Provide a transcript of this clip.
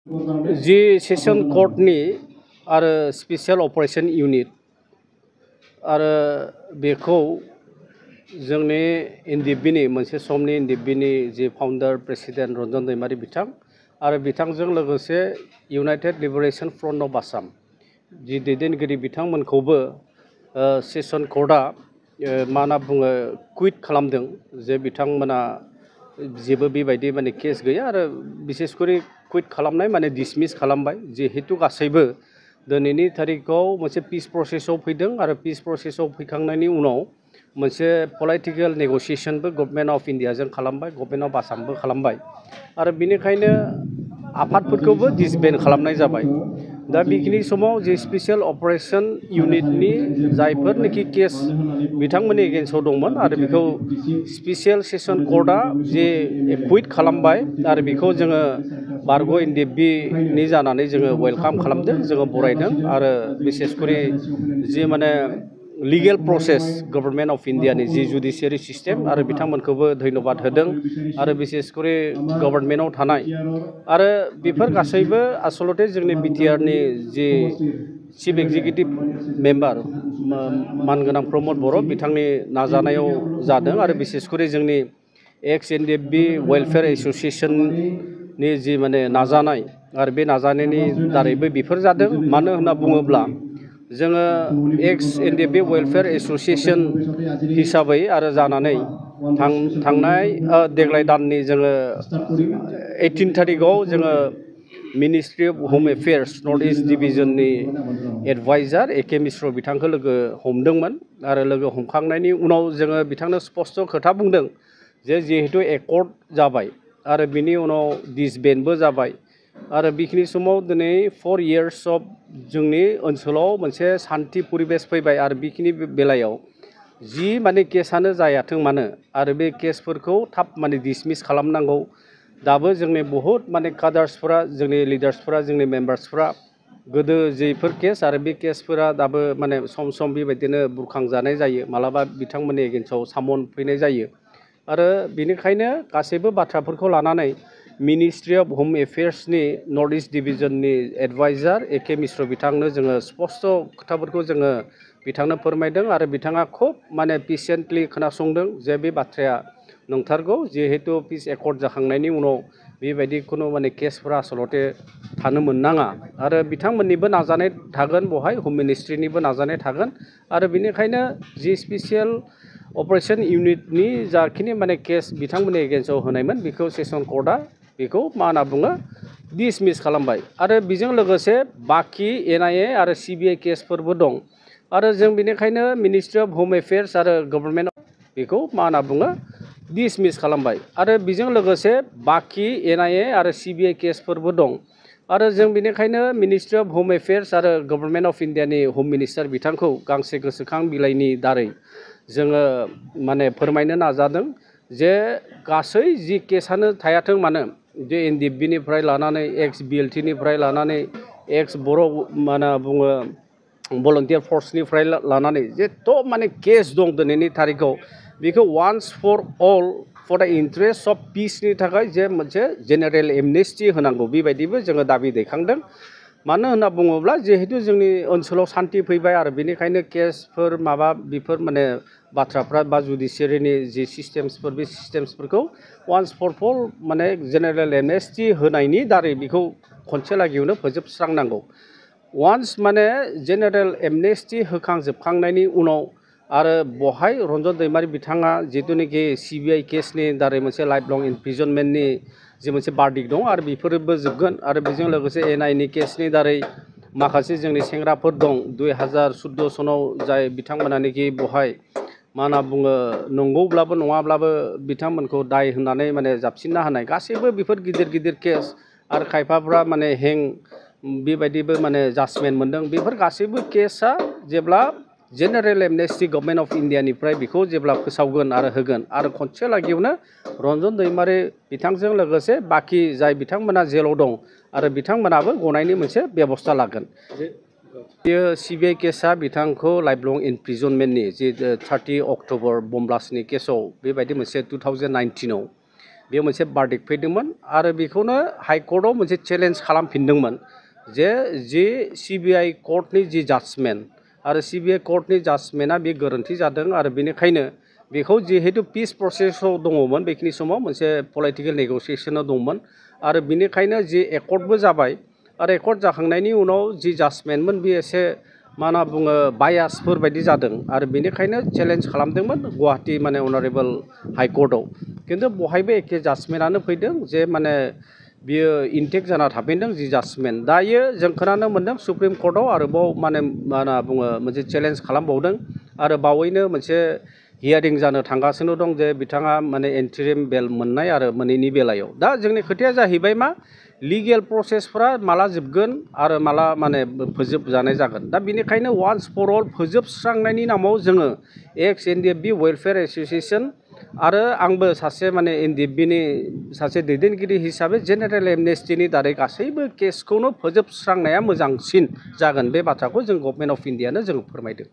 जि session कर्टनि आरो special operation unit आरो बेखौ जोंनि एनडिएफबिनि मोनसे समनि एनडिएफबिनि जि फाउन्डार प्रेसिडेन्ट रन्जन दैमारि बिथां आरो बिथांजों लोगोसे United Liberation Front of Assam जि दैदेनगिरि बिथांमोनखौबो सेसन कर्टआ मा होनना बुङो कुइट खालामदों जे बिथांमोना जेबो बेबायदि माने केस गैया आरो बिसेसकरि कुइट खालामनाय माने डिसमिस खालामबाय जिहेतु गासैबो दिनैनि थारिखआव मोनसे पिस प्रसेसआव फैदों आरो पिस प्रसेसआव फैखांनायनि उनाव मोनसे पलिटिकेल नेगोसिएशनबो गभर्नमेन्ट अफ इन्डियाजों खालामबाय गभर्नमेन्ट अफ आसामबो खालामबाय आरो बेनिखायनो आफादफोरखौबो डिसबेन्ड खालामनाय जाबाय दा बेखिनि समाव जे स्पेसियेल अपारेशन इउनिटनि जायफोरनोखि केस बिथांमोननि एगेन्स्टआव दंमोन आरो बेखौ स्पेसियेल सेसन कर्टआ जे कुइट खालामबाय आरो बेखौ जोङो बारग' एनडिएफबिनि जानानै जोङो वेलकाम खालामदों जोङो बरायदों आरो बिसेसकरि जि माने लिगेल प्रसेस गभर्नमेन्ट अफ इन्डियानि जि जुडिशियारि सिस्टेम आरो बिथांमोनखौबो धन्यबाद होदों आरो बिसेसकरि गभर्नमेन्टआव थानाय आरो बेफोर गासैबो आसलते जोंनि बिटिआरनि जि चिफ एक्जिकिउटिभ मेम्बार मानगोनां प्रमद बर' बिथांनि नाजानायाव जादों आरो बिसेसकरि जोंनि एक्स एनडिएफबि वेलफेयार एस'सिएशननि जि माने नाजानाय आरो बे नाजानायनि दारैबो बेफोर जादों मानो होनना बुङोब्ला जोङो एक्स एनडिएफबि वेलफेयार एस'सिएशन हिसाबै आरो जानानै थांनाय देग्लाय दाननि जोङो 18 थारिखआव जोङो मिनिस्ट्रि अफ हम एफेयार्स नर्थ इस्ट डिभिजननि एडभाइजार एके मिश्र बिथांखौ लोगो हमदोंमोन आरो लोगो हमखांनायनि उनाव जोङो बिथांनो स्पस्ट खोथा बुंदों जे जिहेतु एकर्ड जाबाय आरो बिनि उनाव डिसबेन्डबो जाबाय आरो बेखिनि समाव दिनै 4 इयार्स अफ जोंनि ओनसोलाव मोनसे सान्थि परिबेस फैबाय आरो बेखिनि बेलायाव जि माने केसानो जायाथों मानो आरो बे केसफोरखौ थाब माने डिसमिस खालामनांगौ दाबो जोंनि बहुत माने कादार्सफोरा जोंनि लिडार्सफोरा जोंनि मेम्बार्सफोरा गोदो जेफोर केस आरो बे केसफोरा दाबो माने सम सम बेबायदिनो बुरखांजानाय जायो मालाबा बिथांमोननि एगेन्स्टआव सामन फैनाय जायो आरो बेनिखायनो गासैबो बाथ्राफोरखौ लानानै मिनिस्ट्रि अफ हम एफेयार्सनि नर्थ इस्ट डिभिजननि एडभाइजार एके मिश्र बिथांनो जोङो स्पस्ट खोथाफोरखौ जोङो बिथांनो फोरमायदों आरो बिथाङा खुब माने पेसेन्टलि खोनासंदों जे बे बाथ्राया नंथारगौ जिहेतु पिस एकर्ड जाखांनायनि उनाव बेबायदि खुनु माने केसफोरा आसलते थानो मोननाङा आरो बिथांमोननिबो नाजानाय थागोन बेवहाय हम मिनिस्ट्रिनिबो नाजानाय थागोन आरो बेनिखायनो जि स्पेसियेल अपारेशन इउनिटनि जाखिनि माने केस बिथांमोननि एगेन्स्टआव होनायमोन बेखौ सेसन कर्टआ बेखौ मा होनना बुङो डिसमिस खालामबाय आरो बेजों लोगोसे बाखि एनआइए आरो सिबिआइ केसफोरबो दं आरो जों बेनिखायनो मिनिस्ट्रि अफ हम एफेयार्स आरो गभर्नमेन्ट बेखौ मा होनना बुङो डिसमिस खालामबाय आरो बेजों लोगोसे बाखि एनआइए आरो सिबिआइ केसफोरबो दं आरो जों बेनिखायनो मिनिस्ट्रि अफ हम एफेयार्स आरो गभर्नमेन्ट अफ इन्डियानि हम मिनिस्टार बिथांखौ गांसे गोसोखां बिलाइनि दारै जोङो माने फोरमायनो नाजादों जे गासै जि केसानो थायाथों मानो जे एनडिएफबिनिफ्राय लानानै एक्स बिएलटिनिफ्राय लानानै एक्स बर' मा होनना बुङो भलन्टियार फर्सनिफ्राय लानानै जेथ' माने केस दं दिनैनि थारिखआव बेखौ once for all for the interest of पिसनि थाखाय जे मोनसे जेनेरेल एमनेस्टि होनांगौ बेबायदिबो जोङो दाबि दैखांदों मानो होनना बुङोब्ला जिहेतु जोंनि ओनसोलाव सान्थि फैबाय आरो बेनिखायनो केसफोर माबा बेफोर माने बाथ्राफ्रा बा जुडिशियारिनि जि सिस्टेम्सफोर बे सिस्टेम्सफोरखौ वान्स फर अल माने जेनेरेल एमनेस्टि होनायनि दारै बेखौ खनसे लागियावनो फोजोबस्रांनांगौ वान्स माने जेनेरेल एमनेस्टि होखांजोबखांनायनि उनाव आरो बहाय रन्जन दैमारि बिथाङा जिथुनाखि सिबिआइ केसनि दारै मोनसे लाइफ लं इमप्रिजनमेन्टनि जे मोनसे बार्डिक दं आरो बेफोरबो जोबगोन आरो बेजों लोगोसे एनआइनि केसनि दारै माखासे जोंनि सेंग्राफोर दं 2014 सनाव जाय बिथांमोनानोखि बहाय मा होनना बुङो नंगौब्लाबो नङाब्लाबो बिथांमोनखौ दाय होननानै माने जाबसिनना होनाय गासैबो बेफोर गिदिर गिदिर केस आरो खायफाफ्रा माने हें बेबायदिबो माने जाजमेन्ट मोनदों बेफोर गासैबो केसा जेब्ला जेनेरेल एमनेस्टि गभर्नमेन्ट अफ इन्डियानिफ्राय बेखौ जेब्ला फोसावगोन आरो होगोन आरो खनसे लागियावनो रन्जन दैमारि बिथांजों लोगोसे बाखि जाय बिथांमोना जेलाव दं आरो बिथांमोनाबो गनायनि मोनसे बेबस्था लागोन बेयो सिबिआइ केसा बिथांखौ लाइफ लं इमप्रिजनमेन्टनि जे 30 अक्ट'बर बम ब्लास्टनि केसाव बेबायदि मोनसे 2019आव बेयो मोनसे बार्डिक्ट फैदोंमोन आरो बेखौनो हाइकर्टआव मोनसे चेलेन्ज खालामफिनदोंमोन जे सिबिआइ कर्टनि जि जाजमेन्ट आरो सिबिआइ कर्टनि जाजमेन्टआ बे गोरोन्थि जादों आरो बेनिखायनो बेखौ जिहेतु पिस प्रसेसआव दङमोन बेखिनि समाव मोनसे पलिटिकेल नेगसिएसनाव दंमोन आरो बेनिखायनो जि एकर्डबो जाबाय आरो एकर्ड जाखांनायनि उनाव जि जाजमेन्टमोन बे एसे मा होनना बुङो बायासफोर बायदि जादों आरो बेनिखायनो चेलेन्ज खालामदोंमोन गुवाहाटी माने अनारेबल हाइकर्टआव खिन्थु बहायबो एखे जाजमेन्टआनो फैदों जे माने बियो इनटेक्ट जाना थाफिनदों जि जाजमेन्ट दायो जों खोनानो मोन्दों सुप्रिम कर्टआव आरोबाव माने मा होनना बुङो मोनसे चेलेन्ज खालामबावदों आरो बावैनो मोनसे हियारिं जानो थांगासिनो दं जे बिथाङा माने एन्ट्रिम बेल मोननाय आरो मोनैनि बेलायाव दा जोंनि खोथाया जाहैबाय मा लिगेल प्रसेसफोरा माला जोबगोन आरो माला माने फोजोबजानाय जागोन दा बेनिखायनो वान्स फर अल फोजोबस्रांनायनि नामाव जोङो एक्स एनडिएफबि वेलफेयार एस'सिएसन आरो आंबो सासे माने एनडिएफबिनि सासे दैदेनगिरि हिसाबै जेनेरेल एमनेस्टिनि दारै गासैबो केसखौनो फोजोबस्रांनाया मोजांसिन जागोन बे बाथ्राखौ जों गभर्नमेन्ट अफ इन्डियानो जों फोरमायदों।